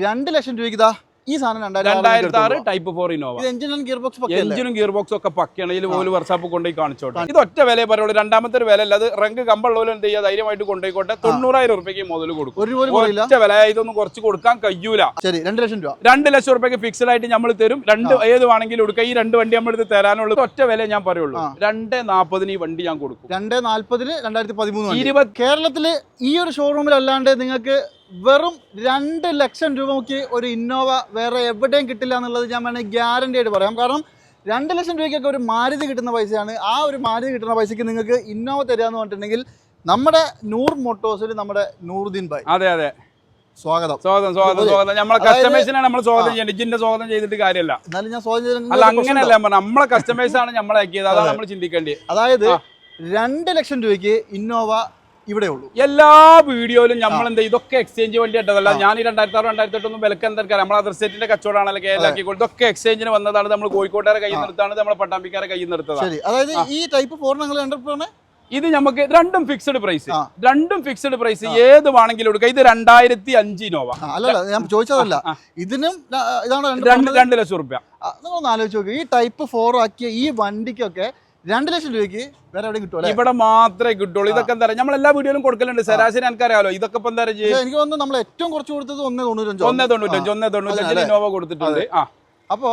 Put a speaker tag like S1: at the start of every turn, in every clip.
S1: 2 ലക്ഷം രൂപയ്ക്ക് ഈ സാധനം
S2: 2006 ടൈപ്പ് 4 ഇന്നോവ.
S1: എഞ്ചിനും
S2: ഗിയർ ബോക്സ് ഒക്കെ പക്കയാണ്. ഇതിൽ പോലും വർഷാപ്പ് കൊണ്ടുപോയി കാണിച്ചോട്ടെ. ഇത് ഒറ്റ വില പറയുള്ളൂ. രണ്ടാമത്തെ ഒരു വില അല്ല. അത് റങ്ക് കമ്പുള്ളവരും എന്ത് ചെയ്യുക, ധൈര്യമായിട്ട് കൊണ്ടുപോയിക്കോട്ടെ. 90,000 രൂപയ്ക്ക് മുതൽ കൊടുക്കും. ഒറ്റ വില ഇതൊന്നും കുറച്ച് കൊടുക്കാൻ കഴിയൂല.
S1: 2 ലക്ഷം രൂപ
S2: 2 ലക്ഷം രൂപയ്ക്ക് ഫിക്സഡ് ആയിട്ട് നമ്മൾ തരും. ഏത് വേണമെങ്കിലും എടുക്കാം. ഈ 2 വണ്ടി നമ്മൾ തരാനുള്ളത് ഒറ്റ വില ഞാൻ പറയുള്ളൂ. 240 ഈ വണ്ടി ഞാൻ കൊടുക്കും.
S1: 240 2013. കേരളത്തില് ഈ ഒരു ഷോറൂമിൽ അല്ലാണ്ട് നിങ്ങൾക്ക് വെറും 2 ലക്ഷം രൂപയ്ക്ക് ഒരു ഇന്നോവ വേറെ എവിടെയും കിട്ടില്ല എന്നുള്ളത് ഞാൻ വേണമെങ്കിൽ ഗ്യാരണ്ടി ആയിട്ട് പറയാം. കാരണം 2 ലക്ഷം രൂപയ്ക്കൊക്കെ ഒരു മാരുതി കിട്ടുന്ന പൈസയാണ്. ആ ഒരു മാരുതി കിട്ടുന്ന പൈസക്ക് നിങ്ങൾക്ക് ഇന്നോവ തരാന്ന് പറഞ്ഞിട്ടുണ്ടെങ്കിൽ നമ്മുടെ നൂർ മോട്ടോഴ്സിൽ നമ്മുടെ നൂറുദ്ദീൻ ഭായ്.
S2: അതെ
S1: സ്വാഗതം.
S2: നമ്മളെ കസ്റ്റമേഴ്സിനാണ് നമ്മൾ സ്വാഗതം ചെയ്യേണ്ടത്. ഇജിന്റെ സ്വാഗതം ചെയ്തിട്ട് കാര്യമല്ല.
S1: എന്നാലും ഞാൻ സ്വാഗതം
S2: അല്ല, അങ്ങനെയല്ല നമ്മളെ കസ്റ്റമേഴ്സ് ആണ് നമ്മളാക്കിയത്. അതാണ് നമ്മൾ ചിന്തിക്കേണ്ടത്.
S1: അതായത് 2 ലക്ഷം രൂപയ്ക്ക് ഇന്നോവ ഇവിടെ ഉള്ളൂ.
S2: എല്ലാ വീഡിയോയിലും നമ്മൾ എന്താ ഇതൊക്കെ എക്സ്ചേഞ്ച് വണ്ടി ഇട്ടതല്ല. ഞാൻ ഈ 2006 2008 വിലക്ക് എന്തൊക്കെ നമ്മളെ അതർ സ്റ്റേറ്റിന്റെ കച്ചവടമാണല്ലോ കേരളാക്കി. ഇതൊക്കെ എക്സ്ചേഞ്ചിന് വന്നതാണ്. നമ്മൾ കോഴിക്കോട്ടുകാരെ കയ്യിൽ നിർത്താണ്, നമ്മളെ പട്ടാമ്പിക്കാരെ കയ്യിൽ നിർത്തതാണ്.
S1: അതായത് ഈ ടൈപ്പ് 4 നിങ്ങൾ കണ്ടപ്പോഴാണ്
S2: ഇത് നമുക്ക് രണ്ടും ഫിക്സഡ് പ്രൈസ് ഏത് വേണമെങ്കിലും എടുക്കാം. ഇത് 2005 ഇന്നോവ.
S1: അല്ലല്ല, ഞാൻ ചോദിച്ചതല്ല. ഇതിനും ഇതാണ്
S2: 2 ലക്ഷം രൂപ.
S1: നിങ്ങളൊന്ന് ആലോചിച്ച് നോക്കുക. ഈ ടൈപ്പ് 4 ആക്കിയ ഈ വണ്ടിക്കൊക്കെ 2 ലക്ഷം രൂപയ്ക്ക് വേറെ എവിടെ കിട്ടുമോ? ഇവിടെ
S2: മാത്രമേ കിട്ടുള്ളൂ. ഇതൊക്കെ എന്താ പറയുക, നമ്മൾ എല്ലാ വീഡിയോയിലും കൊടുക്കലുണ്ട്. ശരാശരി എനിക്കറിയാലോ. ഇതൊക്കെ ഇപ്പൊ എന്താ പറയുക,
S1: എനിക്ക് തോന്നുന്നു നമ്മൾ ഏറ്റവും കുറച്ച് കൊടുത്തത്
S2: 195 ഇന്നോവ കൊടുത്തിട്ടുണ്ട്.
S1: അപ്പോ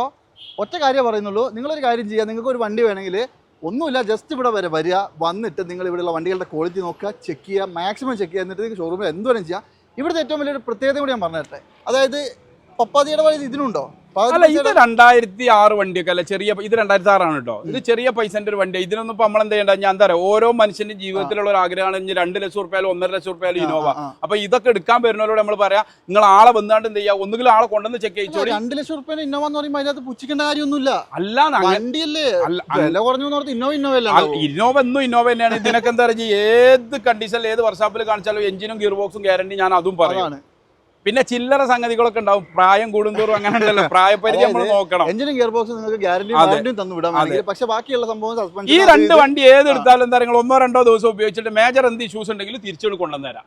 S1: ഒറ്റ കാര്യം പറയുന്നുള്ളൂ. നിങ്ങളൊരു കാര്യം ചെയ്യുക. നിങ്ങൾക്ക് ഒരു വണ്ടി വേണമെങ്കിൽ ഒന്നുമില്ല, ജസ്റ്റ് ഇവിടെ വരെ വരിക. വന്നിട്ട് നിങ്ങൾ ഇവിടെയുള്ള വണ്ടികളുടെ ക്വാളിറ്റി നോക്കുക, ചെക്ക് ചെയ്യുക, മാക്സിമം ചെക്ക് ചെയ്യുക. എന്നിട്ട് നിങ്ങൾക്ക് ഷോറൂമിൽ എന്തുവേണം ചെയ്യാം. ഇവിടുത്തെ ഏറ്റവും വലിയൊരു പ്രത്യേകത കൂടി ഞാൻ പറഞ്ഞു തരട്ടെ. അതായത് പപ്പാതിയുടെ വഴി ഇതിനുണ്ടോ?
S2: അല്ല, ഇത് 2006 വണ്ടിയൊക്കെ അല്ല, ചെറിയ ഇത് 2006 ആണ് കേട്ടോ. ഇത് ചെറിയ പൈസന്റെ ഒരു വണ്ടി. ഇതിനൊന്നും ഇപ്പൊ നമ്മൾ എന്ത് ചെയ്യേണ്ട, ഞാൻ എന്താ പറയുക, ഓരോ മനുഷ്യന്റെ ജീവിതത്തിലുള്ള ഒരു ആഗ്രഹമാണ് ഇനി 2 ലക്ഷം റുപ്യാലും 1.5 ലക്ഷം റുപ്യാലും ഇന്നോവ. അപ്പൊ ഇതൊക്കെ എടുക്കാൻ വരുന്നവരോട് നമ്മൾ പറയാം, നിങ്ങൾ ആളെ വന്നാണ്ട് എന്ത് ചെയ്യുക, ഒന്നുകിൽ ആളെ കൊണ്ടുവന്ന് ചെക്ക് ചെയ്തോ.
S1: 2 ലക്ഷം റുപ്യ ഇന്നോവ എന്ന് പറയുമ്പോൾ അതിനകത്ത് പുച്ഛിക്കേണ്ട കാര്യമൊന്നുമില്ല.
S2: അല്ല,
S1: വണ്ടിയല്ലേ വില കുറഞ്ഞു
S2: ഇന്നോവ എന്നും ഇന്നോവ തന്നെയാണ്. ഇതിനൊക്കെ എന്താ പറയുക, ഏത് കണ്ടീഷനിൽ ഏത് വർഷാപ്പിൽ കാണിച്ചാലും എഞ്ചിനും ഗിയർ ബോക്സും ഗ്യാരണ്ടി ഞാൻ അതും പറയാണ്. പിന്നെ ചില്ലറ സംഗതികളൊക്കെ ഉണ്ടാവും. പ്രായം കൂടുന്തോറും അങ്ങനെ ഉണ്ടല്ലോ, പ്രായപരിധി നമ്മൾ നോക്കണം.
S1: എഞ്ചിനും ഗിയർ ബോക്സും നിങ്ങൾക്ക് ഗ്യാരണ്ടി തന്നു വിടാൻ. പക്ഷേ ബാക്കിയുള്ള സംഭവം സസ്പെൻഷൻ.
S2: ഈ 2 വണ്ടി ഏത് എടുത്താലും എന്താ പറയുക, 1-2 ദിവസം ഉപയോഗിച്ചിട്ട് മേജർ എന്ത് ഇഷ്യൂസ് ഉണ്ടെങ്കിൽ തിരിച്ചു കൊണ്ടുവന്നേരാം.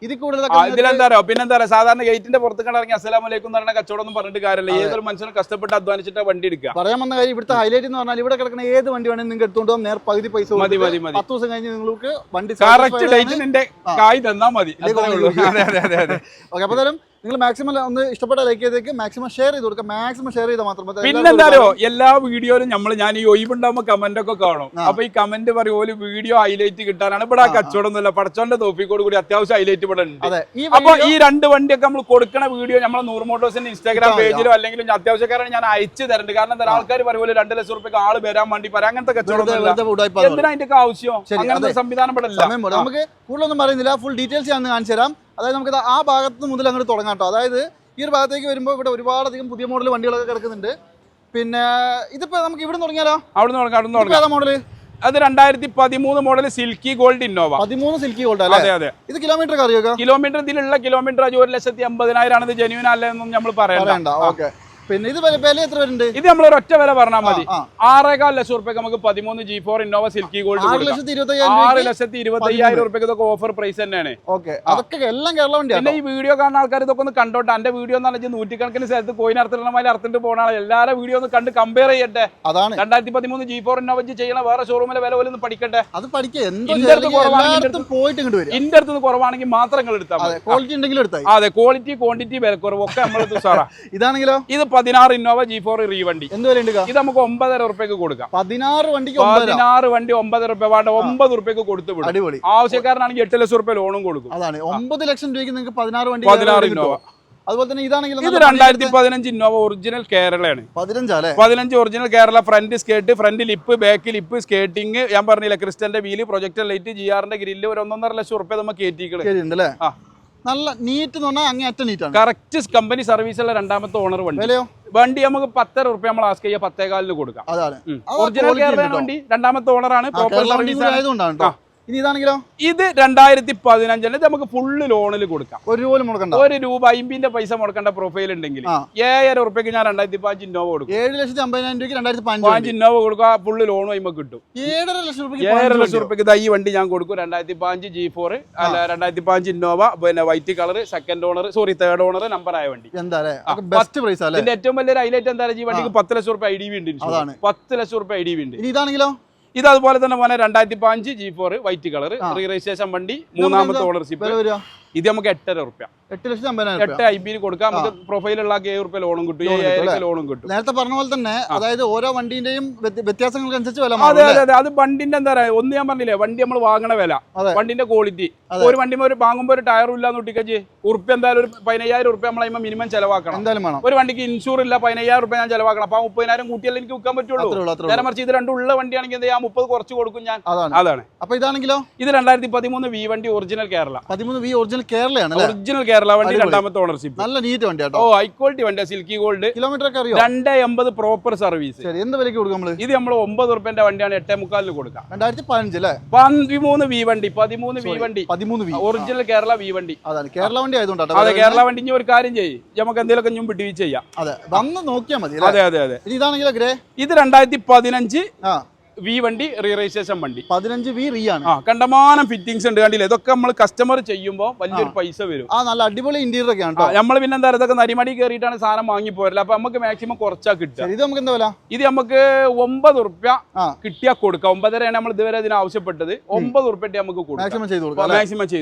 S2: ഇതിലെന്താ പറയുക, പിന്നെന്താ പറയുക, സാധാരണ ഗേറ്റിന്റെ പുറത്ത് കണ്ടിറങ്ങി അസ്സലാമു അലൈക്കും എന്ന് പറഞ്ഞ കച്ചവടം ഒന്നും പറഞ്ഞിട്ട് കാര്യമില്ല. ഏതൊരു മനുഷ്യനും കഷ്ടപ്പെട്ട് അധ്വാനിച്ചിട്ട് വണ്ടി എടുക്കുക.
S1: പറയാൻ വന്ന കാര്യം, ഇവിടുത്തെ ഹൈലൈറ്റ് എന്ന് പറഞ്ഞാൽ ഇവിടെ കിടക്കുന്ന ഏത് വണ്ടി വേണമെങ്കിൽ നിങ്ങൾക്ക് എടുത്തുകൊണ്ടോ നേർ പകുതി പൈസ
S2: മതി.
S1: 10 ദിവസം കഴിഞ്ഞ് നിങ്ങൾക്ക് വണ്ടി
S2: കറക്റ്റ് ഡേറ്റിന്റെ കായ് തന്നാൽ മതി.
S1: ഓക്കെ, അപ്പൊ നിങ്ങൾ മാക്സിമം ഒന്ന് ഇഷ്ടപ്പെട്ട ലൈക്ക് ചെയ്തേക്ക്, മാക്സിമം ഷെയർ ചെയ്ത് കൊടുക്കുക. മാക്സിമം ഷെയർ ചെയ്താൽ മാത്രം മതി.
S2: പിന്നെന്താ അറിയോ, എല്ലാ വീഡിയോയിലും ഞാൻ ഈ ഒഴിവുണ്ടാകുമ്പോൾ കമന്റ് ഒക്കെ കാണും. അപ്പൊ ഈ കമന്റ് പറയും ഒരു വീഡിയോ ഹൈലൈറ്റ് കിട്ടാനാണ്. ഇവിടെ ആ കച്ചവടം ഒന്നുമില്ല. പടച്ചോന്റെ തോപ്പിക്കോട് കൂടി അത്യാവശ്യം ഹൈലൈറ്റ് ഇവിടെ ഉണ്ട്. അപ്പൊ ഈ 2 വണ്ടിയൊക്കെ നമ്മൾ കൊടുക്കുന്ന വീഡിയോ നമ്മളെ നൂർ മോട്ടോഴ്സിന്റെ ഇൻസ്റ്റാഗ്രാം പേജിലോ അല്ലെങ്കിൽ അത്യാവശ്യക്കാരാണ് ഞാൻ അയച്ചു തരുന്നുണ്ട്. കാരണം എന്താ, ആൾക്കാർ പറയുമ്പോൾ 2 ലക്ഷം റുപ്യക്ക് ആള് വരാൻ വേണ്ടി പറയാം. അങ്ങനത്തെ കച്ചവടം എന്തിനാ അതിന്റെ ആവശ്യം? അങ്ങനത്തെ സംവിധാനം ഇവിടെ ഇല്ല.
S1: നമുക്ക് കൂടുതലൊന്നും പറയുന്നില്ല, ഫുൾ ഡീറ്റെയിൽസ് ഞാൻ കാണിച്ചു തരാം. അതായത് നമുക്ക് ആ ഭാഗത്ത് മുതൽ അങ്ങോട്ട് തുടങ്ങാം കേട്ടോ. അതായത് ഈ ഒരു ഭാഗത്തേക്ക് വരുമ്പോൾ ഇവിടെ ഒരുപാടധികം പുതിയ മോഡൽ വണ്ടികളൊക്കെ കിടക്കുന്നുണ്ട്. പിന്നെ ഇതിപ്പോ നമുക്ക് ഇവിടെ തുടങ്ങിയാലോ?
S2: അവിടെ മോഡല് അത് 2013 model silky gold Innova.
S1: 13 silky gold അല്ലേ?
S2: അതെ.
S1: ഇത് കിലോമീറ്റർ അറിയോ?
S2: കിലോമീറ്റർ ഇതിലുള്ള കിലോമീറ്റർ 1,80,000 ആണ്. ഇത് ജെന്യൂൻ അല്ലെന്നും നമ്മൾ പറയണ്ട.
S1: ഓക്കെ. പിന്നെ ഇത് വില എത്ര വരുന്നുണ്ട്?
S2: ഇത് നമ്മൾ ഒറ്റ വില പറഞ്ഞാൽ മതി. 6.25 ലക്ഷം റുപ്യക്ക് നമുക്ക് 13 G4 ഇന്നോവ സിൽക്കി ഗോൾഡ് 6,25,000 റുപ്യക്ക് ഇതൊക്കെ ഓഫർ പ്രൈസ് തന്നെയാണ്.
S1: അതൊക്കെ എല്ലാം കേരള വണ്ടിയാണ്.
S2: പിന്നെ ഈ വീഡിയോ കാണുന്ന ആൾക്കാർ ഇതൊക്കെ ഒന്ന് കണ്ടോട്ടെ. എന്റെ വീഡിയോ എന്ന് പറഞ്ഞാൽ 100 സ്ഥലത്ത് കോയിൻ അർത്ഥമാതിരി അർത്ഥിട്ട് പോകണം. എല്ലാവരും വീഡിയോ ഒന്ന് കണ്ട് കമ്പയർ ചെയ്യട്ടെ.
S1: അതാണ്
S2: 2013 G4 ഇന്നോവ ചെയ്യണ വേറെ ഷോറൂമിലെ വില പോലും പഠിക്കട്ടെ.
S1: അത് ഇന്റെ
S2: അടുത്ത് കുറവാണെങ്കിൽ മാത്രം നിങ്ങൾ എടുത്താൽ മതി.
S1: ക്വാളിറ്റി ഉണ്ടെങ്കിൽ എടുത്താൽ.
S2: അതെ, ക്വാളിറ്റി ക്വാണ്ടിറ്റി വില കുറവ് ഒക്കെ നമ്മളത് സാറാ.
S1: ഇതാണെങ്കിലോ
S2: ഇത് 16 ഇന്നോവ G4 റീവണ്ടി.
S1: എന്ത് വില ഉണ്ട്?
S2: ഇത് നമുക്ക് 9.5 റുപ്യക്ക് കൊടുക്കാം.
S1: 16 വണ്ടിക്ക്
S2: 16 വണ്ടി 9 റുപ്യ വേണ്ട, 9 റുപ്യക്ക് കൊടുത്തു വിടും.
S1: അടിപൊളി.
S2: ആവശ്യക്കാരനാണെങ്കിൽ 8 ലക്ഷം റുപ്യ ലോണും കൊടുക്കും.
S1: അതാണ് 9 ലക്ഷം രൂപയ്ക്ക് നിങ്ങൾക്ക്
S2: 16 ഇന്നോവ.
S1: അതുപോലെ തന്നെ ഇതാണെങ്കിൽ
S2: ഇത് 2015 ഇന്നോവ ഒറിജിനൽ കേരളയാണ്. 15 original Kerala. Front skirt, front lip, back lip, skirting ഞാൻ പറഞ്ഞില്ല, ക്രിസ്റ്റലിന്റെ വീല്, പ്രൊജക്ടർ ലൈറ്റ്, GR-ന്റെ ഗ്രില്ല്, 1.5 ലക്ഷം റുപ്യ നമുക്ക് കയറ്റിക്കളെ.
S1: നല്ല നീറ്റ് എന്ന് പറഞ്ഞാൽ അങ്ങേയറ്റം നീറ്റാണ്.
S2: കറക്റ്റ് കമ്പനി സർവീസുള്ള രണ്ടാമത്തെ ഓണർ വണ്ടി. വണ്ടി നമുക്ക് 10 റുപ്യ നമ്മൾ ആസ്ക് ചെയ്യുക 10.25 കൊടുക്കാം. ഒറിജിനൽ കേരള വണ്ടി, രണ്ടാമത്തെ ഓണറാണ്. പ്രോപ്പർ സർവീസ് ആയതുകൊണ്ടാണ്.
S1: ഇനി ഇതാണെങ്കിലോ
S2: ഇത് 2015 നമുക്ക് ഫുള്ള് ലോണിൽ കൊടുക്കാം.
S1: ഒരു രൂപ മുടക്കണ്ട.
S2: ഒരു രൂപ 50 പൈസ മുടക്കേണ്ട പ്രൊഫൈൽ ഉണ്ടെങ്കിൽ 7,000 റുപ്യക്ക് ഞാൻ 2015 ഇന്നോവ കൊടുക്കും.
S1: 7,50,000 രൂപയ്ക്ക് 2015
S2: ഇന്നോവ കൊടുക്കുക, ഫുള്ള് ലോൺ കഴിയുമ്പോൾ കിട്ടും. 7,5 ലക്ഷം റുപ്യക്ക് ഈ വണ്ടി ഞാൻ കൊടുക്കും. 2015 G4 അല്ല 2015 ഇന്നോവ, പിന്നെ white colour, second owner, sorry third owner number ആയ വണ്ടി. ഇതിന്റെ ഏറ്റവും വലിയൊരു ഹൈലൈറ്റ് എന്താ, ഈ വണ്ടിക്ക് 10 ലക്ഷം റുപ്യ IDV ഉണ്ട്. 10 ലക്ഷം റുപ്യ IDV ഉണ്ട്.
S1: ഇതാണെങ്കിലോ
S2: ഇത് അതുപോലെ തന്നെ പോലെ 2015 G4 white colour, re registration വണ്ടി, 3ാമത്തെ ഓണർഷിപ്പ്. ഇത് നമുക്ക് 8,500 റുപ്യ 8 IB കൊടുക്കാം. നമുക്ക് പ്രൊഫൈലുള്ള 7 റുപ്യ ലോണും കിട്ടും, 7,000 ലോണും കിട്ടും.
S1: നേരത്തെ പറഞ്ഞ പോലെ തന്നെ, അതായത് ഓരോ വണ്ടിന്റെയും വ്യത്യാസങ്ങൾക്കനുസരിച്ച് വില.
S2: അതെ അതെ അതെ, അത് വണ്ടിന്റെ എന്താ പറയാ, ഒന്ന് ഞാൻ പറഞ്ഞില്ലേ, വണ്ടി നമ്മൾ വാങ്ങണ വില, വണ്ടിന്റെ ക്വാളിറ്റി. ഒരു വണ്ടി ഒരു വാങ്ങുമ്പോൾ ഒരു ടയറും ഇല്ലാന്ന് ഒട്ടിക്കച്ച് ഉറുപ്പ്യ എന്തായാലും ഒരു 15,000 റുപ്യ നമ്മൾ മിനിമം ചെലവാക്കണം. ഒരു വണ്ടിക്ക് ഇൻഷൂർ ഇല്ല, 15,000 റുപ്യ ഞാൻ ചെലവാക്കണം. അപ്പൊ 30,000 കൂട്ടിയല്ലേ എനിക്ക് വിൽക്കാൻ പറ്റുള്ളൂ. നേരെ മറിച്ച് ഇത് രണ്ടും ഉള്ള വണ്ടിയാണെങ്കിൽ എന്താ 30 കുറച്ച് കൊടുക്കും ഞാൻ. അതാണ്.
S1: അപ്പൊ ഇതാണെങ്കിലോ,
S2: ഇത് 2013 V വണ്ടി, ഒറിജിനൽ കേരള.
S1: 13 V ഒറിജിനൽ കേരളയാണ്.
S2: ഒറിജിനൽ കേരള വണ്ടി, 2ാമത്തെ ഓണർഷിപ്പ്.
S1: നല്ല നീറ്റ് വണ്ടി കേട്ടോ.
S2: ഹൈ ക്വാളിറ്റി വണ്ടി, സിൽക്കി ഗോൾഡ്.
S1: കിലോമീറ്റർ ഒക്കെ അറിയോ?
S2: 280 പ്രോപ്പർ സർവീസ്.
S1: എന്ത് വിലക്ക് കൊടുക്കും നമ്മള്?
S2: ഇത് നമ്മൾ 9 റുപ്യന്റെ വണ്ടിയാണ് 8.45 കൊടുക്കാം.
S1: 2015 അല്ലേ?
S2: 13 V വണ്ടി, 13 V വണ്ടി,
S1: 13 V
S2: ഒറിജിനൽ കേരള V വണ്ടി.
S1: അതാണ് കേരള വണ്ടി ആയതുകൊണ്ടാണ്.
S2: അതെ, കേരള വണ്ടി. ഇനി ഒരു കാര്യം ചെയ്യും, നമുക്ക് എന്തെങ്കിലുമൊക്കെ ഞാൻ വിട്ടുവീഴ്ച ചെയ്യാം.
S1: അതെ, വന്ന് നോക്കിയാൽ മതി.
S2: അതെ അതെ അതെ.
S1: ഇതാണെങ്കിലോ ഗ്രേ,
S2: ഇത് 2015 V വണ്ടി, റീ രജിസ്ട്രേഷൻ വണ്ടി.
S1: 15 V റീ ആണ്.
S2: കണ്ടമാനം ഫിറ്റിംഗ്സ് ഉണ്ട്, കണ്ടില്ലേ? ഇതൊക്കെ നമ്മൾ കസ്റ്റമർ ചെയ്യുമ്പോൾ വലിയൊരു പൈസ വരും.
S1: നല്ല അടിപൊളി ഇന്റീരിയർ ഒക്കെ ആണ്.
S2: നമ്മൾ പിന്നെ എന്താ, ഇതൊക്കെ നരിമടി കയറിയിട്ടാണ് സാധനം വാങ്ങി പോരല്ല. അപ്പൊ നമുക്ക് മാക്സിമം കുറച്ചാ കിട്ടുക.
S1: ഇത് നമുക്ക് എന്താ വില?
S2: ഇത് നമുക്ക് 9 റുപ്യ കിട്ടിയാൽ കൊടുക്കാം. 9.5 നമ്മൾ ഇതുവരെ ഇതിന് ആവശ്യപ്പെട്ടത്. 9 റുപ്യ നമുക്ക്
S1: മാക്സിമം ചെയ്ത്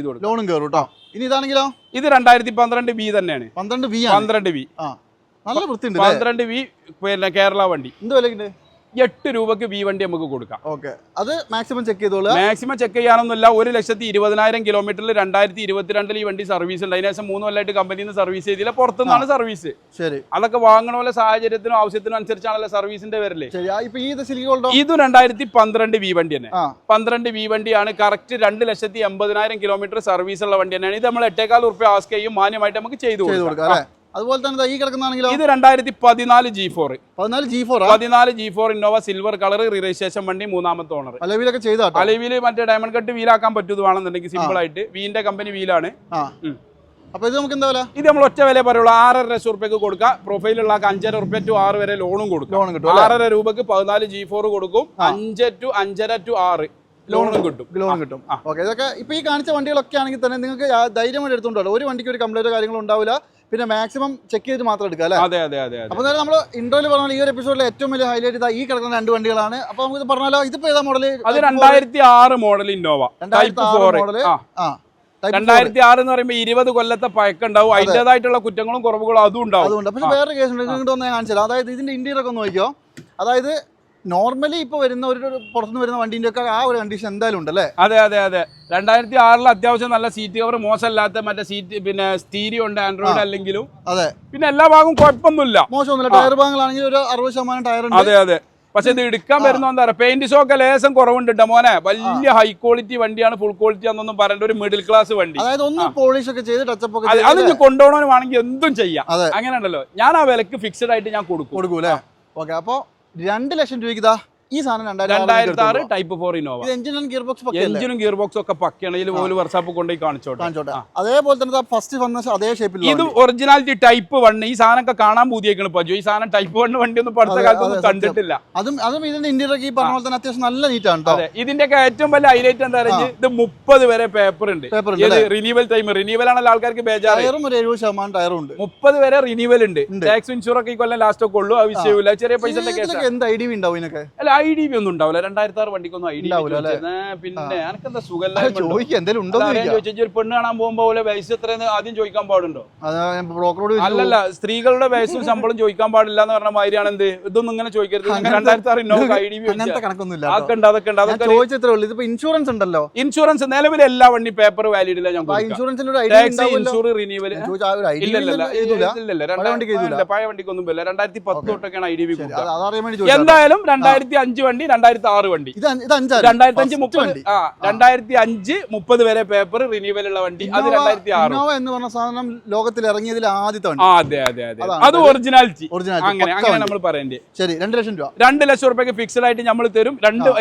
S1: കൊടുക്കാം. ലോണും കയറും കേട്ടോ. ഇനി ഇതാണെങ്കിലോ,
S2: ഇത് 2012 V തന്നെയാണ്.
S1: 12 V. നല്ല വൃത്തിയുണ്ട്.
S2: 12 V പിന്നെ കേരള വണ്ടി.
S1: എന്ത് വിലക്കുണ്ട്?
S2: 8 രൂപക്ക് V വണ്ടി നമുക്ക് കൊടുക്കാം.
S1: അത് മാക്സിമം ചെക്ക് ചെയ്തോളൂ.
S2: മാക്സിമം ചെക്ക് ചെയ്യാനൊന്നുമില്ല. 1,20,000 കിലോമീറ്ററിൽ 2022 ഈ വണ്ടി സർവീസ് ഉണ്ട്. അതിനുശേഷം 3 കൊല്ലമായിട്ട് കമ്പനിയിൽ നിന്ന് സർവീസ് ചെയ്തില്ല, പുറത്തുനിന്നാണ് സർവീസ്. ശരി, അതൊക്കെ വാങ്ങണ പോലെ സാഹചര്യത്തിനും ആവശ്യത്തിനും അനുസരിച്ചാണല്ലോ സർവീസിന്റെ വരല്. ഇത് 2012 V വണ്ടി തന്നെ. 12 V വണ്ടിയാണ്. കറക്റ്റ് 2,80,000 കിലോമീറ്റർ സർവീസ് ഉള്ള വണ്ടി തന്നെയാണ്. ഇത് നമ്മൾ 8,400 റുപ്യ ആസ്ക് ചെയ്യും, മാന്യമായിട്ട് നമുക്ക് ചെയ്തു കൊടുക്കാം.
S1: അതുപോലെ തന്നെ ഈ കിടക്കുന്നാണെങ്കിലോ,
S2: ഇത് 2014 G4.
S1: 14
S2: G4 Innova silver colour, registration വണ്ടി, 3ാമത്തെ ഓണർ.
S1: അലവിലൊക്കെ ചെയ്താ
S2: അലവില് മറ്റേ ഡയമണ്ട് കട്ട് വീലാക്കാൻ പറ്റുന്നതാണെന്നുണ്ടെങ്കിൽ സിമ്പിൾ ആയിട്ട്. വീന്റെ കമ്പനി വീലാണ്.
S1: അപ്പൊ ഇത് നമുക്ക് എന്താ വില?
S2: ഇത് നമ്മൾ ഒറ്റ വില പറയുള്ളൂ. 6.5 ലക്ഷം റുപ്യക്ക് കൊടുക്കാം. പ്രൊഫൈലുള്ള 5.5 റുപ്യ ടു 6 വരെ ലോണും കൊടുക്കും. 6.5 രൂപക്ക് 14 G4 കൊടുക്കും. 5 to 5.5 to 6 ലോണും കിട്ടും.
S1: ഇതൊക്കെ ഇപ്പൊ ഈ കാണിച്ച വണ്ടികളൊക്കെ ആണെങ്കിൽ തന്നെ നിങ്ങൾക്ക് ധൈര്യമായിട്ട് എടുത്തോണ്ടല്ലോ. ഒരു വണ്ടിക്ക് ഒരു കംപ്ലൈന്റോ കാര്യങ്ങളോ ഉണ്ടാവില്ല. പിന്നെ മാക്സിമം ചെക്ക് ചെയ്ത് മാത്രം എടുക്കുക അല്ലേ?
S2: അതെ അതെ അതെ.
S1: അപ്പോൾ നമ്മൾ ഇൻട്രോയിൽ പറഞ്ഞാൽ ഈ ഒരു എപ്പിസോഡിലെ ഏറ്റവും വലിയ ഹൈലൈറ്റ് ഇതാ ഈ കിടക്കുന്ന 2 വണ്ടികളാണ്. അപ്പൊ നമുക്ക് പറഞ്ഞാലോ, ഇതിപ്പോ ഏതാ മോഡൽ?
S2: അത് 2006 മോഡൽ ഇന്നോവ ടൈപ്പ് 4. 2006 എന്ന് പറയുമ്പോൾ 20 കൊല്ലത്തെ പഴക്കം ഉണ്ടാവും. അതിൻ്റെതായിട്ടുള്ള കുറ്റങ്ങളും കുറവുകളും അതും ഉണ്ടാവും.
S1: അതുകൊണ്ട് പക്ഷേ വേറെ കേസ് ഉണ്ട്, ഇങ്ങോട്ട് ഒന്ന് ഞാൻ കാണിച്ചാൽ. അതായത് ഇതിന്റെ ഇന്റീരിയർ ഒക്കെ ഒന്ന് നോക്കിയോ. അതായത് നോർമലി ഇപ്പൊ വരുന്ന ഒരു പുറത്തുനിന്ന് വരുന്ന വണ്ടിന്റെ ഒക്കെ ആ ഒരു കണ്ടീഷൻ എന്തായാലും ഉണ്ടല്ലേ?
S2: അതെ അതെ അതെ. 2006 അത്യാവശ്യം നല്ല സീറ്റ് കവർ, മോശമല്ലാത്ത മറ്റേ സീറ്റ്, പിന്നെ സ്റ്റീരിയോ ഉണ്ട്, ആൻഡ്രോയിഡ് അല്ലെങ്കിലും. അതെ, പിന്നെ എല്ലാ ഭാഗവും കുഴപ്പമൊന്നുമില്ല,
S1: മോശമൊന്നുമില്ല. ടയർ ഭാഗങ്ങളാണെങ്കിൽ ഒരു 60% ടയർ ഉണ്ട്.
S2: അതെ അതെ. പക്ഷെ ഇത് എടുക്കാൻ വരുന്ന എന്താ പറയുക, പെയിന്റ് ഷോക്ക് ലേശം കുറവുണ്ട് മോനെ. വലിയ ഹൈ ക്വാളിറ്റി വണ്ടിയാണ്, ഫുൾ ക്വാളിറ്റി ആണെന്നൊന്നും പറയേണ്ട ഒരു മിഡിൽ ക്ലാസ് വണ്ടി.
S1: അതായത് ഒന്ന് പോളിഷ് ഒക്കെ ചെയ്ത് ടച്ചപ്പ് ഒക്കെ
S2: അത് കൊണ്ടുപോകണമെങ്കിൽ എന്തും ചെയ്യാം. അങ്ങനെ ഉണ്ടല്ലോ. ഞാൻ ആ വിലക്ക് ഫിക്സഡ് ആയിട്ട് ഞാൻ കൊടുക്കൂലേ.
S1: ഓക്കെ, അപ്പൊ 2 ലക്ഷം രൂപയ്ക്ക് ഇതാ ഈ സാധനം
S2: 2006 ടൈപ്പ് 4 ഇന്നോവ.
S1: എഞ്ചിനും ഗിയർ
S2: ബോക്സും ഒക്കെ പക്കയാണ്. ഇതിൽ പോലും വർഷാപ്പ് കൊണ്ടുപോയി കാണിച്ചോട്ടെ.
S1: അതേപോലെ തന്നെ ഫസ്റ്റ് വന്ന അതേ ഷേപ്പിൽ
S2: ഇത് ഒറിജിനാലിറ്റി ടൈപ്പ് 1. ഈ സാധനം കാണാൻ പുതിയേക്കണ് പജു. ഈ സാധനം ടൈപ്പ് 1 വണ്ടി ഒന്നും അടുത്ത കാലത്തൊന്നും കണ്ടിട്ടില്ല.
S1: അതും ഇതിന്റെ ഇന്റീരിയർ ഈ പറഞ്ഞ പോലെ തന്നെ അത്യാവശ്യം നല്ല നീറ്റാണ്.
S2: അതെ, ഇതിന്റെ ഒക്കെ ഏറ്റവും വലിയ ഹൈലൈറ്റ് എന്താ പറയുക, ഇത് 30 വരെ പേപ്പർ ഉണ്ട്. റിന്യൂവൽ ടൈം, റിന്യൂവൽ ആണല്ലോ ആൾക്കാർക്ക് ബേജാറ്.
S1: 70% ടയറും ഉണ്ട്.
S2: 30 വരെ റിന്യൂവൽ ഉണ്ട്. ടാക്സ് ഇൻഷൂർ ഒക്കെ ഈ കൊല്ലം ലാസ്റ്റ് ഒക്കെ ഉള്ളൂ. ആ വിഷയമില്ല. ചെറിയ പൈസ
S1: എന്ത് ഐഡിയ ഉണ്ടാവും ഇതിനൊക്കെ?
S2: അല്ല, IDV ഒന്നും ഉണ്ടാവില്ല. 2006 വണ്ടിക്കൊന്നും IDV പിന്നെ എനിക്കെന്താ സുഖല്ല. ഒരു പെണ്ണ് കാണാൻ പോകുമ്പോ പോലെ വയസ്സ് എത്രയെന്ന് ആദ്യം ചോദിക്കാൻ പാടുണ്ടോ? അല്ലല്ല, സ്ത്രീകളുടെ വയസ്സും ശമ്പളം ചോദിക്കാൻ പാടില്ല എന്ന് പറഞ്ഞ മാതിരിയാണ്. എന്ത് ഇതൊന്നും ഇങ്ങനെ ചോദിക്കരുത്. 2006 ഇന്നോവ IDV
S1: ഇൻഷുറൻസ് ഉണ്ടല്ലോ.
S2: ഇൻഷുറൻസ് നിലവിൽ എല്ലാ വണ്ടി പേപ്പർ വാലിഡ് ഇല്ല. ഞാൻ ടാക്സ് ഇൻഷൂർ റിന്യൂവൽ പഴയ വണ്ടിക്കൊന്നും 2010 തൊട്ടൊക്കെയാണ് IDV. എന്തായാലും 2005 2005 വണ്ടി, 2006 വണ്ടി, 2005 30 വരെ പേപ്പർ റിന്യൂവൽ ഉള്ള വണ്ടി. അത് 2006
S1: എന്ന് പറഞ്ഞ സാധനം ലോകത്തിൽ ഇറങ്ങിയതിൽ ആദ്യത്തെ വണ്ടി.
S2: അതെ അത് ഒറിജിനാലിറ്റി. അങ്ങനെ നമ്മൾ പറയണ്ടേ.
S1: ശരി, 2 ലക്ഷം രൂപ.
S2: 2 ലക്ഷം രൂപയ്ക്ക് ഫിക്സഡ് ആയിട്ട് നമ്മൾ തരും.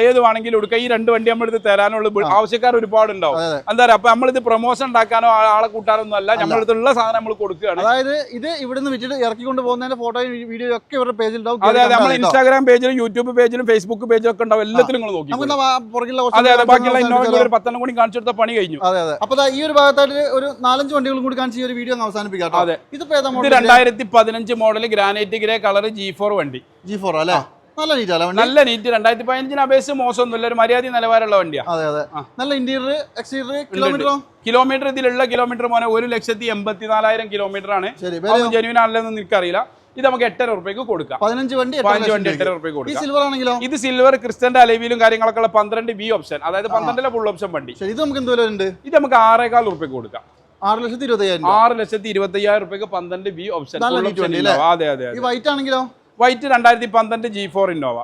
S2: ഏത് വേണമെങ്കിലും എടുക്കുക. ഈ 2 വണ്ടി നമ്മൾ ഇത് തരാനുള്ള ആവശ്യക്കാർ ഒരുപാടുണ്ടാവും. എന്താ പറയാ, അപ്പൊ നമ്മളിത് പ്രൊമോഷൻ ഉണ്ടാക്കാനോ ആളെ കൂട്ടാനൊന്നും അല്ല, നമ്മളടുത്തുള്ള സാധനം നമ്മൾ കൊടുക്കുകയാണ്.
S1: അതായത് ഇത് ഇവിടുന്ന് വിറ്റിട്ട് ഇറക്കിക്കൊണ്ട് പോകുന്നതിന്റെ ഫോട്ടോയും വീഡിയോ ഒക്കെ ഇവരുടെ പേജിൽ ഉണ്ടാവും.
S2: അതെ, നമ്മൾ ഇൻസ്റ്റാഗ്രാം പേജിലും യൂട്യൂബ് പേജിലും ഫേസ്ബുക്ക് പേജിലും ഒക്കെ ഉണ്ടാവും. എല്ലാത്തിലും നിങ്ങൾ നോക്കി. ബാക്കിയുള്ള ഇന്നോവ ഒരു 10 കൂടി കാണിച്ചു കൊടുത്ത പണി കഴിഞ്ഞു.
S1: അപ്പൊ ഈ ഒരു ഭാഗത്തായിട്ട് ഒരു 4-5 വണ്ടികളും കൂടി കാണിച്ച് ഈ ഒരു വീഡിയോ അവസാനിപ്പിക്കാം. ഇത്
S2: 2015 model granite grey colour G4 വണ്ടി.
S1: G4 അല്ലേ? നല്ല നീറ്റ്.
S2: 2015 അപേക്ഷിച്ച് മോശമൊന്നുമില്ല, ഒരു മര്യാദ നിലവാരമുള്ള വണ്ടിയാണ്.
S1: നല്ല ഇന്റീരിയർ എക്സ്റ്റീരിയർ.
S2: കിലോമീറ്റർ ഇതിലുള്ള കിലോമീറ്റർ മോനെ 1,84,000 കിലോമീറ്റർ ആണ്. ജെന്യൂൻ ആണല്ലോ എന്ന് എനിക്കറിയില്ല. ഇത് നമുക്ക് 8,500 രൂപയ്ക്ക് കൊടുക്കാം.
S1: 15 വണ്ടി
S2: 8,500 രൂപയ്ക്ക് കൊടുക്കാം.
S1: സിൽവർ ആണെങ്കിലോ?
S2: ഇത് സിൽവർ ക്രിസ്റ്റന്റെ അലവിയിലും കാര്യങ്ങളൊക്കെ ഉള്ള 12B ഓപ്ഷൻ, അതായത് 12 ഫുൾ ഓപ്ഷൻ വണ്ടി.
S1: ഇത് നമുക്ക് എന്തുണ്ട്?
S2: ഇത് നമുക്ക് 6,400 രൂപയ്ക്ക് കൊടുക്കാം.
S1: 6,25,000
S2: രൂപയ്ക്ക് 12B ഓപ്ഷൻ.
S1: അതെ. ഈ വൈറ്റ് ആണെങ്കിലോ?
S2: White 2015 G4 Innova.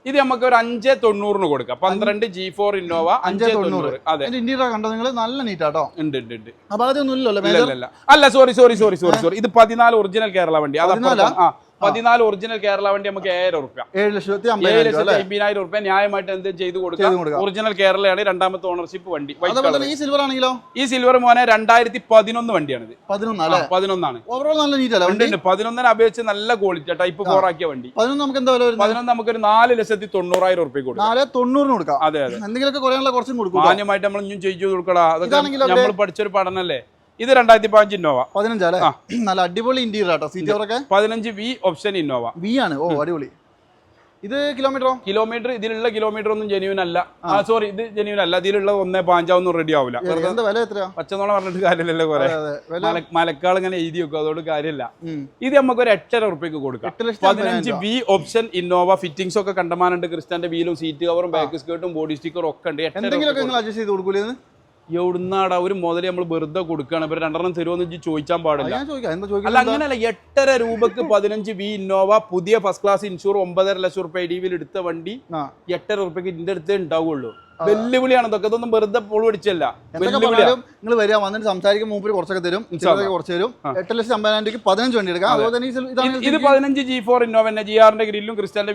S2: ഇത് നമുക്ക് ഒരു 5,90 കൊടുക്കാം. 12 G4 ഇന്നോവ 5,90. അതെ,
S1: ഇന്റീരിയർ കണ്ടോ നിങ്ങൾ? നല്ല നീറ്റാട്ടോ.
S2: ഉണ്ട്.
S1: അല്ല,
S2: സോറി, ഇത് 14 ഒറിജിനൽ കേരള വണ്ടി. 14 ഒറിജിനൽ കേരള വണ്ടി നമുക്ക് 7,000 രൂപ. 7,50,000 രൂപ ന്യായമായിട്ട് എന്ത് ചെയ്ത് കൊടുക്കാം. ഒറിജിനൽ കേരളയാണ്, 2ാമത്തെ ഓണർഷിപ്പ് വണ്ടി.
S1: ഈ സിൽവർ ആണെങ്കിലോ?
S2: ഈ സിൽവർ മോനെ 2011 വണ്ടിയാണിത്. 11
S1: ഓവറോൾ നല്ല നീറ്റ് അല്ലേ?
S2: 11 അപേക്ഷിച്ച് നല്ല ക്വാളിറ്റി ടൈപ്പ് 4 ആക്കിയ വണ്ടി.
S1: 11 നമുക്ക് എന്താ വില വരുന്നത്?
S2: 11 നമുക്ക് ഒരു 4,90,000 രൂപ കൊടുക്കാം.
S1: 4,90 കൊടുക്കാം.
S2: അതെ.
S1: എന്തെങ്കിലുമൊക്കെ കുറയാനുള്ള കുറച്ചും കൊടുക്കും.
S2: മാന്യമായിട്ട് നമ്മൾ ഇനിയും ചെയ്തു കൊടുക്കടാ. അതൊക്കെ നമ്മൾ പഠിച്ചൊരു പഠനല്ലേ. ഇത് 2015 ഇന്നോവ.
S1: 15 അല്ലേ? നല്ല അടിപൊളി ഇന്റീരിയർ ആട്ടോ. സീറ്റ് കവറൊക്കെ
S2: 15V ഓപ്ഷൻ ഇന്നോവ.
S1: വി ആണ്. ഓ, അടിപൊളി. ഇത്
S2: കിലോമീറ്റർ ഇതിലുള്ള കിലോമീറ്റർ ഒന്നും ജെന്യൂൻ അല്ല. സോറി, ഇത് ജെന്യൂൻ അല്ല. ഇതിലുള്ള 1.5 ഒന്നും റെഡി ആവില്ല. പച്ചനോളം പറഞ്ഞിട്ട് കാര്യമില്ലല്ലോ. കുറെ മലക്കാൾ ഇങ്ങനെ എഴുതി വെക്കും, അതോട് കാര്യമില്ല. ഇത് നമുക്ക് ഒരു 8,500 രൂപയ്ക്ക് കൊടുക്കാം. 15V option Innova. ഫിറ്റിംഗ്സ് ഒക്കെ കണ്ടമാനുണ്ട്. ക്രിസ്റ്റന്റെ വീലും സീറ്റ് കവറും ബാക്ക് സ്കേർട്ടും ബോഡി സ്റ്റിക്കറും ഒക്കെ ഉണ്ട്. എവിടുന്നാടാ ഒരു മുതൽ നമ്മൾ വെറുതെ കൊടുക്കുകയാണ്. ഇവർ 2 തരുമോന്ന് ചോദിച്ചാൻ പാടില്ല. അല്ല, അങ്ങനെയല്ല. 8,500 രൂപക്ക് 15V ഇന്നോവ പുതിയ ഫസ്റ്റ് ക്ലാസ് ഇൻഷൂർ 9.5 ലക്ഷം രൂപ IDVയിൽ എടുത്ത വണ്ടി 8,500 രൂപയ്ക്ക് ഇതിന്റെ അടുത്തേ ഉണ്ടാവുള്ളൂ. വെല്ലുവിളിയാണ് ഇതൊക്കെ. ഇതൊന്നും വെറുതെ പോൾ പിടിച്ചല്ല.
S1: നിങ്ങൾ വരിക, വന്നിട്ട് സംസാരിക്കും. മൂപ്പര് കുറച്ചൊക്കെ തരും, കുറച്ച് തരും. 8,50,000 രൂപയ്ക്ക് 15 വണ്ടി എടുക്കാം. അതുപോലെ തന്നെ
S2: ഇത് 15 G4 ഇന്നോവ തന്നെ. GR-ന്റെ ഗ്രില്ലും ക്രിസ്റ്റലിന്റെ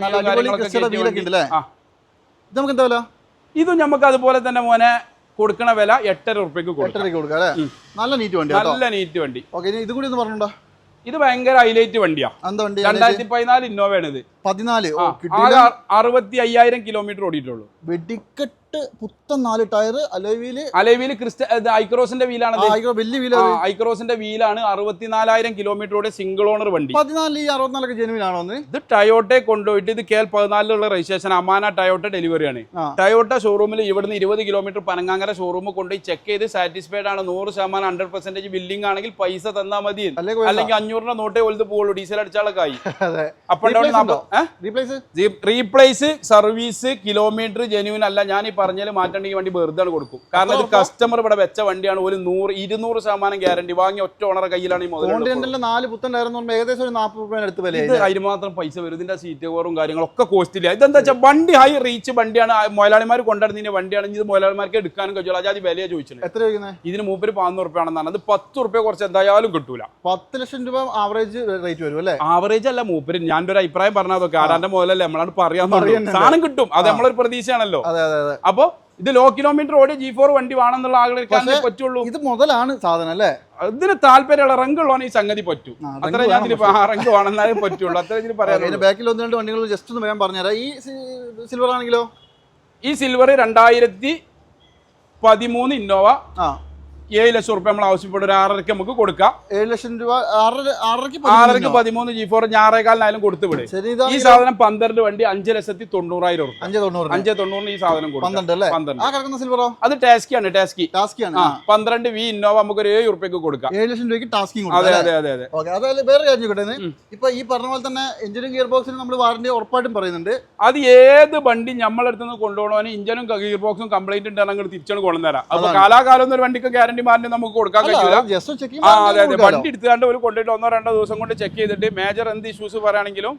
S1: ഇത് നമുക്ക് എന്താ വില?
S2: ഇതും നമുക്ക് അതുപോലെ തന്നെ മോനെ കൊടുക്കണ വില 8,500 രൂപയ്ക്ക്
S1: കൊടുക്കാം. നല്ല നീറ്റ് വണ്ടി. ഇത് കൂടി ഒന്ന് പറഞ്ഞോ.
S2: ഇത് ഭയങ്കര ഹൈലൈറ്റ് വണ്ടിയാ. 2014 ഇന്നോവയാണ് ഇത്. 65,000 കിലോമീറ്റർ ഓടിയിട്ടുള്ളൂ.
S1: വെടിക്കെട്ട് പുത്തൻ 4 ടയർ.
S2: അലോവിയിൽ ഐക്രോസിന്റെ വീലാണ്. ഐക്രോസിന്റെ വീലാണ്. 64,000 കിലോമീറ്ററോടെ സിംഗിൾ ഓണർ വണ്ടി.
S1: 64 ജെനുവിൻ ആണോ?
S2: ഇത് ടയോട്ടെ കൊണ്ടുപോയിട്ട് ഇത് KL 14 registration. Amana Toyota delivery ആണ്. ടയോട്ട ഷോറൂമിൽ ഇവിടുന്ന് 20 കിലോമീറ്റർ പനങ്ങാങ്കര ഷോറൂമിൽ കൊണ്ടുപോയി ചെക്ക് ചെയ്ത് സാറ്റിസ്ഫൈഡ് ആണ് 100% 100% ബില്ലിംഗ് ആണെങ്കിൽ പൈസ തന്നാൽ മതി. അല്ലെങ്കിൽ 500 നോട്ടേ ഒലുത് പോകുള്ളൂ. ഡീസൽ അടിച്ചാളൊക്കെ ആയി. റീപ്ലേസ് സർവീസ് കിലോമീറ്റർ ജെന്യൂൻ അല്ല. ഞാൻ ഈ പറഞ്ഞാൽ മാറ്റണ്ടെങ്കിൽ വണ്ടി വെറുതെ കൊടുക്കും. കാരണം ഇത് കസ്റ്റമർ ഇവിടെ വെച്ച വണ്ടിയാണ്. ഒരു 100-200% ഗ്യാരണ്ടി. വാങ്ങി ഒറ്റ ഓണറെ കയ്യിലാണ് ഈ മുതൽ.
S1: 4 പുത്തൻ ഏകദേശം 40 രൂപ അടുത്ത് വില.
S2: അതിന് മാത്രം പൈസ വരും. ഇതിന്റെ സീറ്റ് കവറും കാര്യങ്ങളൊക്കെ കോസ്റ്റില്ല. ഇതെന്താ വെച്ചാൽ വണ്ടി ഹൈ റീച്ച് വണ്ടിയാണ്. മുതലാളിമാർ കൊണ്ടുവരുന്നതിന്റെ വണ്ടിയാണ്. ഇത് മുതലാളിമാർക്ക് എടുക്കാനും കഴിയുള്ളൂ. അജാതി വിലയെ ചോദിച്ചത്. എത്ര ഇതിന് മൂപ്പര് 500 രൂപ ആണെന്നാണ്. അത് 10 രൂപ കുറച്ച് എന്തായാലും കിട്ടൂല.
S1: 10 ലക്ഷം രൂപ ആവറേജ് റേറ്റ് വരും അല്ലേ?
S2: ആവറേജ് അല്ല, മൂപ്പര് ഞാൻ ഒരു അഭിപ്രായം പറഞ്ഞതൊക്കെ ആരാന്റെ മുതലല്ലേ നമ്മളാണ് പറയാൻ സാധനം കിട്ടും. അത് നമ്മളൊരു പ്രതീക്ഷയാണല്ലോ. അപ്പൊ ഇത് ലോ കിലോമീറ്റർ ഓടിയ G4 വണ്ടി വേണമെന്നുള്ള ആളുകൾക്ക് പറ്റുള്ളൂ.
S1: ഇത് മുതലാണ് സാധനം അല്ലേ?
S2: ഇതിന് താല്പര്യമുള്ള റങ്കുള്ളവന് ഈ സംഗതി പറ്റും. അത്ര ഞാൻ റങ്ക് വേണമെന്നാലും പറ്റുള്ളൂ. അത്ര ഇതിന് പറയാം.
S1: ബാക്കിൽ 1-2 വണ്ടികൾ ജസ്റ്റ് ഒന്ന് വേഗം പറഞ്ഞുതരാം. ഈ സിൽവർ ആണെങ്കിലോ?
S2: ഈ സിൽവർ 2013 ഇന്നോവ 7 ലക്ഷം രൂപ നമ്മൾ ആവശ്യപ്പെടും. ഒരു 6.5 നമുക്ക് കൊടുക്കാം.
S1: 7 ലക്ഷം രൂപ 6.5
S2: 13 G4 ഞായറേക്കാലിനായാലും കൊടുത്തു വിടും. ഈ സാധനം 12 വണ്ടി 5,90,000 രൂപ. 5,90 ഈ സാധനം കൊടുക്കും. അത് ടാസ്കിയാണ്. 12V ഇന്നോവ നമുക്ക് ഒരു 7 രൂപയ്ക്ക് കൊടുക്കാം.
S1: 7 ലക്ഷം രൂപയ്ക്ക് ടാസ്കിങ്.
S2: അതെ.
S1: വേറെ കാര്യം കിട്ടുന്നത് ഇപ്പൊ ഈ പറഞ്ഞ പോലെ തന്നെ എഞ്ചിനും ഗിയർ ബോക്സിനും നമ്മൾ വാറന്റി ഉറപ്പായിട്ടും പറയുന്നുണ്ട്.
S2: അത് ഏത് വണ്ടി നമ്മളെടുത്ത് നിന്ന് കൊണ്ടുപോകണോ ഇഞ്ചിനും ഗിയർ ബോക്സും കംപ്ലൈന്റ് ഉണ്ടെങ്കിൽ അങ്ങോട്ട് തിരിച്ചാണ് കൊണ്ടുവന്നേരാം. അപ്പൊ കാലാകാലം ഒരു വണ്ടിക്ക് ഗ്യാരണ്ടി വാറന്റിമാരിന് നമുക്ക് കൊടുക്കാൻ കഴിയില്ല. അതെ അതെ, വണ്ടി എടുത്തുകൊണ്ട് ഒരു കൊണ്ടിട്ട് 1-2 ദിവസം കൊണ്ട് ചെക്ക് ചെയ്തിട്ട് മേജർ എന്ത് ഇഷ്യൂസ് പറയുകയാണെങ്കിലും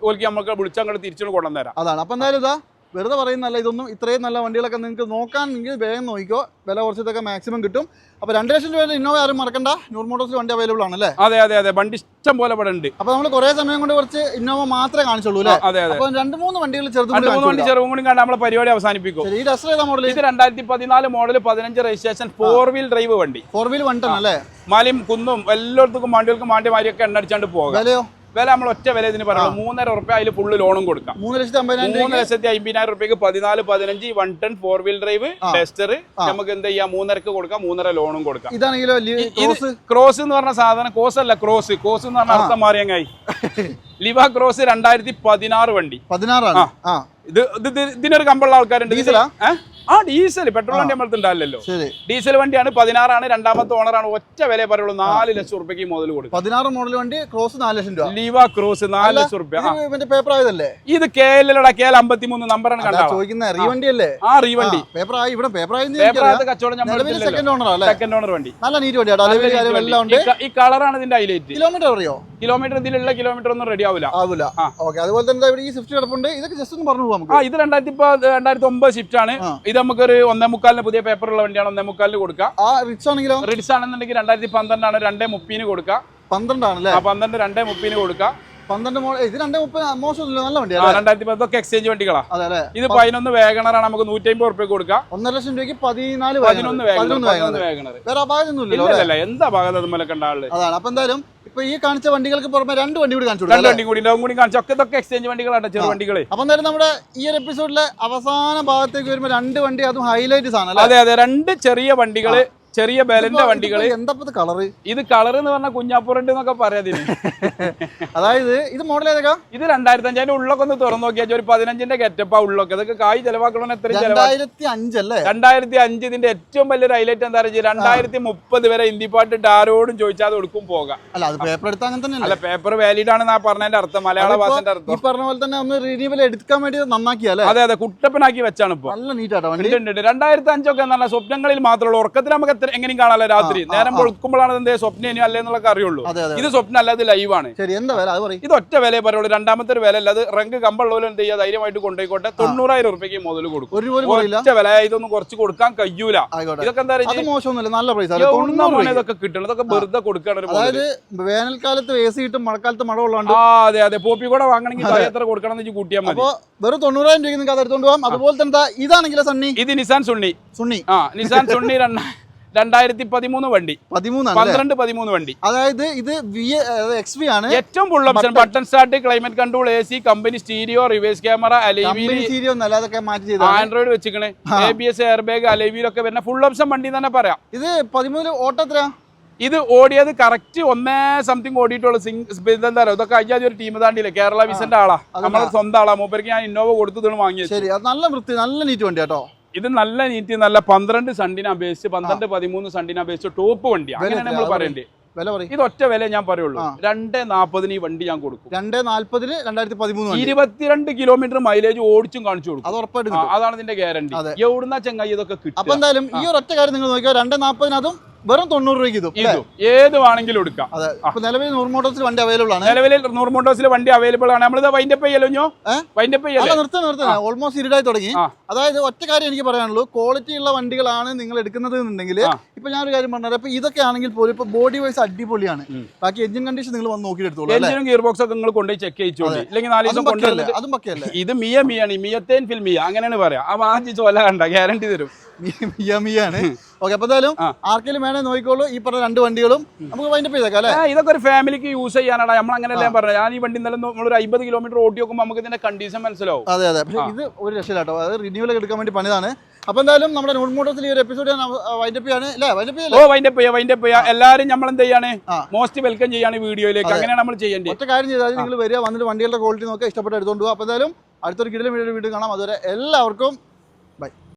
S2: ഓൽക്ക് നമുക്ക് വിളിച്ചങ്ങോട്ട് തിരിച്ചു കൊണ്ടുവന്നേരാം.
S1: അതാണ്. അപ്പൊ എന്തായാലും ഇതാ വെറുതെ പറയുന്നല്ല, ഇതൊന്നും ഇത്രയും നല്ല വണ്ടികളൊക്കെ നിങ്ങൾക്ക് നോക്കാനെങ്കിൽ വേഗം നോക്കിക്കോ, വില കുറച്ചതൊക്കെ മാക്സിമം കിട്ടും. അപ്പോൾ 2 ലക്ഷം രൂപ ഇന്നോവ ആരും മറക്കണ്ട, ന്യൂ മോട്ടോഴ്സിൽ വണ്ടി അവൈലബിൾ ആണല്ലേ?
S2: അതെ അതെ അതെ, വണ്ടി ഇഷ്ടം പോലെ ഇവിടെ ഉണ്ട്.
S1: അപ്പോൾ നമ്മൾ കുറേ സമയം കൊണ്ട് കുറച്ച് ഇന്നോവ മാത്രമേ കാണിച്ചുള്ളൂ അല്ലേ?
S2: അതെ അതെ,
S1: അപ്പോൾ 2-3 വണ്ടികൾ ചെറുതും
S2: കൂടി കണ്ട് നമ്മളെ പരിപാടി അവസാനിപ്പിക്കും.
S1: ഈ ഡസ്റ്റർ ഏതാ മോഡൽ?
S2: ഇത് 2014 മോഡൽ 15 രജിസ്ട്രേഷൻ 4 വീൽ ഡ്രൈവ് വണ്ടി.
S1: 4 വീൽ 1 ടൺ അല്ലേ?
S2: മലയും കുന്നും എല്ലായിടത്തും വണ്ടികൾക്കും മാറ്റി മാരിയൊക്കെ എണ്ണടിച്ചാണ്ട് പോകാം.
S1: വിലയോ?
S2: വില നമ്മൾ ഒറ്റ വില ഇതിന് പറയുള്ളൂ, 3,500,000 റുപ്യ അതിൽ ഫുള്ള് ലോണും കൊടുക്കാം. 3,50,000 റുപ്യക്ക് 14-15 1 ടൺ 4 വീൽ ഡ്രൈവ് ഡസ്റ്റർ നമുക്ക് എന്ത് ചെയ്യാം, 3,500,000 കൊടുക്കാം, 3,500,000 ലോണും കൊടുക്കാം.
S1: ഇതാണെങ്കിലോ
S2: ക്രോസ് എന്ന് പറഞ്ഞ സാധനം കോസ് അല്ല, ക്രോസ് എന്ന് പറഞ്ഞ അർത്ഥം മാറിയങ്ങായി. ലിവ ക്രോസ് 2016 വണ്ടി.
S1: 16
S2: ഇതിനൊരു കമ്പുള്ള ആൾക്കാരുണ്ട്. ഡീസൽ പെട്രോൾ വണ്ടി നമ്മളത് ഉണ്ടാവില്ലല്ലോ. ഡീസൽ വണ്ടിയാണ്, 16 രണ്ടാമത്തെ ഓണറാണ്. ഒറ്റ വില പറയുള്ളൂ, 4 ലക്ഷം റുപ്യക്ക് മുതൽ കൊടുക്കും.
S1: 16 മോഡൽ വണ്ടി, ക്രോസ് 4 ലക്ഷം രൂപ.
S2: ലീവ ക്രോസ് 4 ലക്ഷം റുപ്യ.
S1: പേപ്പർ ആയതല്ലേ ഇത്?
S2: KL 53 നമ്പറാണ്
S1: ചോദിക്കുന്നത്. റീവണ്ടി അല്ലേ?
S2: റീവണ്ടി
S1: പേപ്പർ ആയി, ഇവിടെ പേപ്പർ ആയി
S2: കച്ചവടം.
S1: സെക്കൻഡ് ഓണർ അല്ലേ?
S2: സെക്കൻഡ് ഓണർ വണ്ടി,
S1: നല്ല നീറ്റ് വണ്ടിയാണ്.
S2: ഈ കളറാണ് ഇതിന്റെ ഹൈലൈറ്റ്.
S1: കിലോമീറ്റർ അറിയോ?
S2: കിലോമീറ്റർ ഇതിലുള്ള കിലോമീറ്റർ ഒന്നും റെഡി ആവില്ല.
S1: അതുപോലെ തന്നെ ഈ സ്വിഫ്റ്റ് കിടപ്പുണ്ട്. ഇതൊക്കെ ജസ്റ്റ് ഒന്ന് പറഞ്ഞു പോകാം.
S2: ഇത് 2009 സ്വിഫ്റ്റ് ആണ്. ഇത് നമുക്കൊരു 1.25 പുതിയ പേപ്പറുള്ള വണ്ടിയാണ്, 1.25 കൊടുക്കാം.
S1: റിച്ച് ആണെങ്കിലോ?
S2: റിഡ്സ് ആണെന്നുണ്ടെങ്കിൽ 2012 ആണ്, 2.30 കൊടുക്കാം.
S1: 12 ആണല്ലേ?
S2: 12 2.30 കൊടുക്കാം.
S1: 12 മോഡൽ. ഇത് 2.30 മോശമൊന്നുമില്ല, നല്ല വണ്ടിയാണ്.
S2: 2010 എക്സ്ചേഞ്ച് വണ്ടികളാ. ഇത് 11 വേഗണറാണ്, നമുക്ക് 150 റുപ്യ കൊടുക്കാം.
S1: 1.5 ലക്ഷം രൂപയ്ക്ക് 11
S2: വേഗണർ.
S1: വേറെ അപാകമൊന്നുമില്ല.
S2: എന്താ അപാകത അതുപോലെ കണ്ടാള്.
S1: അതാണ്. അപ്പൊ എന്തായാലും ഇപ്പൊ ഈ കാണിച്ച വണ്ടികൾക്ക് പുറമെ 2 വണ്ടി കൂടി കാണിച്ചു.
S2: 2 വണ്ടി കൂടി കാണിച്ചു. ഒക്കെ ഇതൊക്കെ എക്സ്ചേഞ്ച് വണ്ടികളാണ്, ചെറു വണ്ടികള്.
S1: അപ്പൊ എന്തായാലും നമ്മുടെ ഈ ഒരു എപ്പിസോഡിലെ അവസാന ഭാഗത്തേക്ക് വരുമ്പോ 2 വണ്ടി, അതും ഹൈലൈറ്റ് സാധനം.
S2: അതെ അതെ, 2 ചെറിയ വണ്ടികള്, ചെറിയ ബലന്റെ വണ്ടികള്.
S1: എന്താ കളറ്?
S2: ഇത് കളർ എന്ന് പറഞ്ഞാൽ കുഞ്ഞാപ്പുറണ്ട് എന്നൊക്കെ പറയാതിന്.
S1: അതായത് ഇത് മോഡൽ ഏതൊക്കെ?
S2: ഇത് 2005. അതിന്റെ ഉള്ളൊക്കെ ഒന്ന് തുറന്നു നോക്കിയാൽ ഒരു 15ന്റെ ഗെറ്റപ്പാ ഉള്ളൊക്കെ. അതൊക്കെ കായ് ചെലവാക്കണമെന്ന് എത്ര
S1: 2005 അല്ലേ?
S2: 2005. ഇതിന്റെ ഏറ്റവും വലിയൊരു ഹൈലൈറ്റ് എന്താ പറയുക, 2030 വരെ ഹിന്ദി പാട്ടിട്ട് ആരോടും ചോദിച്ചാൽ കൊടുക്കും പോകാം.
S1: അല്ല, അത് പേപ്പർ എടുത്താൽ അങ്ങനെ തന്നെ
S2: അല്ല, പേപ്പർ വാലിഡ് ആണെന്ന് പറഞ്ഞതിന്റെ അർത്ഥം, മലയാള ഭാഷന്റെ അർത്ഥം.
S1: ഈ പറഞ്ഞ പോലെ തന്നെ ഒന്ന് റിന്യൂവൽ എടുക്കാൻ വേണ്ടി നന്നാക്കിയല്ലേ?
S2: അതെ അതെ, കുട്ടപ്പനാക്കി വെച്ചാണ് ഇപ്പൊ.
S1: നല്ല നീറ്റാട്ടോ വണ്ടി.
S2: 2005 ഒക്കെ നല്ല സ്വപ്നങ്ങളിൽ മാത്രമേ, ഉറക്കത്തിൽ നമുക്ക് എങ്ങനെയും കാണാമല്ലോ. രാത്രി നേരം പൊളുക്കുമ്പോഴാണ് എന്തേ സ്വപ്നം അല്ലേ എന്നുള്ളതൊക്കെ അറിയുള്ളൂ. ഇത് സ്വപ്നം അല്ല, ഇത് ലൈവാണ്. ഇത് ഒറ്റ വില പറയുള്ളൂ. രണ്ടാമത്തെ ഒരു വില അല്ല, അത് റങ്ക് കമ്പുള്ളവരും എന്ത് ചെയ്യുക, ധൈര്യമായിട്ട് കൊണ്ടുപോയിക്കോട്ടെ. 90,000 റുപ്യക്ക് മുതൽ കൊടുക്കും. ഒറ്റ വില. ഇതൊന്നും കുറച്ച് കൊടുക്കാൻ കഴിയൂല. ഇതൊക്കെ എന്താ പറയുക, ഇതൊക്കെ കിട്ടണം. ഇതൊക്കെ വെറുതെ കൊടുക്കണം.
S1: വേനൽക്കാലത്ത് AC കിട്ടും, മഴക്കാലത്ത് മഴ ഉള്ളതുകൊണ്ട്.
S2: അതെ അതെ, പോപ്പി കൂടെ വാങ്ങണമെങ്കിൽ എത്ര കൊടുക്കണം എന്ന് കൂട്ടിയാൽ മതി.
S1: വെറും 90,000 രൂപയ്ക്ക് നിങ്ങൾക്ക് അത് എടുത്തോണ്ട് പോകാം. അതുപോലെ തന്നെ ഇതാണെങ്കിലോ സണ്ണി,
S2: ഇത് നിസാൻ സുണ്ണി. നിസാൻ സുണ്ണി 2013 വണ്ടി. 12-13 വണ്ടി.
S1: അതായത് ഇത് XV ആണ്.
S2: ഏറ്റവും full option, button start, climate control, AC, company stereo, reverse camera, android വെച്ചിക്കണേ, ABS, എയർ ബാഗ്, അലൈവീലൊക്കെ വരുന്ന ഫുൾ ഓപ്ഷൻ വണ്ടി തന്നെ പറയാം.
S1: ഇത് 13 ഓട്ടോ എത്ര?
S2: ഇത് ഓടിയത് കറക്റ്റ് 1 ഓടിയിട്ടുള്ളൂ. എന്താ ഇതൊക്കെ അയ്യാതി ഒരു ടീം താണ്ടിയില്ലേ, കേരള വിസന്റെ ആളാ, നമ്മുടെ സ്വന്തം ആളാ. മൂപ്പർക്ക് ഞാൻ ഇന്നോവ കൊടുത്തതാണ് വാങ്ങിയത്.
S1: ശരി, നല്ല വൃത്തി, നല്ല നീറ്റ് വണ്ടി കേട്ടോ.
S2: ഇത് നല്ല നീറ്റ്, നല്ല 12 സണ്ടിനെ അപേക്ഷിച്ച് 12-13 സണ്ടിനെ അപേക്ഷിച്ച് ടോപ്പ് വണ്ടി. അങ്ങനെയാണ് നമ്മൾ പറയേണ്ടത്. ഇത് ഒറ്റ വില ഞാൻ പറയുള്ളൂ, 2.40 ഈ വണ്ടി ഞാൻ കൊടുക്കും.
S1: 2.40 2013
S2: 22 കിലോമീറ്റർ മൈലേജ് ഓടിച്ചും കാണിച്ചു കൊടുക്കും.
S1: അത് ഉറപ്പായിട്ടും
S2: അതാണ് ഇതിന്റെ ഗ്യാരണ്ടി. എവിടുന്ന ചെങ്ങായി ഇതൊക്കെ കിട്ടും.
S1: അപ്പൊ എന്തായാലും ഈ ഒരു ഒറ്റ കാര്യം നിങ്ങൾ നോക്കിയോ, 2.40 അതും വെറും 90 രൂപയ്ക്ക് ഇതും
S2: ഏത് വേണമെങ്കിലും എടുക്കാം.
S1: നിലവിൽ നൂറ് മോട്ടോഴ്സിൽ വണ്ടി അവൈലബിൾ ആണ്.
S2: നിലവിൽ നൂറ് മോട്ടോഴ്സിൽ വണ്ടി അവൈലബിൾ ആണ്. നമ്മളിത് വൈൻഡപ്പ് ചെയ്യലോ,
S1: നിർത്തുന്നത് ഓൾമോസ്റ്റ് ഇരുടായി തുടങ്ങി. അതായത് ഒറ്റ കാര്യം എനിക്ക് പറയാനുള്ളൂ, ക്വാളിറ്റി ഉള്ള വണ്ടികളാണ് നിങ്ങൾ എടുക്കുന്നത് എന്നുണ്ടെങ്കിൽ, ഇപ്പൊ ഞാനൊരു കാര്യം പറഞ്ഞത്, ഇപ്പൊ ഇതൊക്കെ ആണെങ്കിൽ പോലും ഇപ്പൊ ബോഡി വൈസ് അടിപൊളിയാണ്. ബാക്കി എഞ്ചിൻ കണ്ടീഷൻ നിങ്ങൾ വന്ന് നോക്കി എടുത്തോളൂ.
S2: എഞ്ചിനും ഗിയർ ബോക്സ് ഒക്കെ നിങ്ങൾ കൊണ്ടുപോയി ചെക്ക് ചെയ്തോളൂ. ഇല്ലെങ്കിൽ 4 ദിവസം കൊണ്ടുവരുന്നത്
S1: അതും പക്കല്ലേ.
S2: ഇത് മിയാണ്, മിയത്തേൻ ഫിൽമിയ അങ്ങനെയാണ് പറയാം. ആ വാങ്ങി ചോല കണ്ട ഗ്യാരണ്ടി തരും.
S1: മിയാണ്. ഓക്കെ, അപ്പൊ എന്തായാലും ആർക്കെങ്കിലും വേണേ നോക്കിക്കോളൂ. ഈ പറഞ്ഞ 2 വണ്ടികളും നമുക്ക് വൈൻഡപ്പ് ചെയ്തേക്കാം അല്ലേ?
S2: ഇതൊക്കെ ഒരു ഫാമിലിക്ക് യൂസ് ചെയ്യാനാണ്. നമ്മൾ അങ്ങനെയല്ലേ പറഞ്ഞത്. ഞാൻ ഈ വണ്ടി ഇന്നലെ നമ്മളൊരു 50 കിലോമീറ്റർ ഓടി നോക്കുമ്പോൾ നമുക്ക് ഇതിന്റെ കണ്ടീഷൻ മനസ്സിലാവും.
S1: അതെ അതെ, പക്ഷേ ഇത് ഒരു രക്ഷയില്ലാട്ടോ. അത് റിന്യൂവൽ എടുക്കാൻ വേണ്ടി പണിതാണ്. അപ്പൊ എന്തായാലും നമ്മുടെ നൂറ് മോട്ടോഴ്സിൽ ഈ ഒരു എപ്പിസോഡ് വൈൻഡപ്പ് ചെയ്യാണ് അല്ലേ?
S2: വൈൻഡപ്പ് ചെയ്യാം. എല്ലാവരും നമ്മൾ എന്ത് ചെയ്യാണ്, മോസ്റ്റ് വെൽക്കം ചെയ്യാണ് വീഡിയോയിലേക്ക്. അങ്ങനെയാണ് നമ്മൾ ചെയ്യേണ്ടത്.
S1: ഒറ്റ കാര്യം ചെയ്താൽ നിങ്ങൾ വരിക, വന്നിട്ട് വണ്ടികളുടെ ക്വാളിറ്റി നോക്കുക, ഇഷ്ടപ്പെട്ട് എടുത്തോണ്ട് പോകുക. അപ്പൊ എന്തായാലും അടുത്തൊരു കിടിലൻ വീഡിയോ കാണാം. അതുവരെ എല്ലാവർക്കും ബൈ.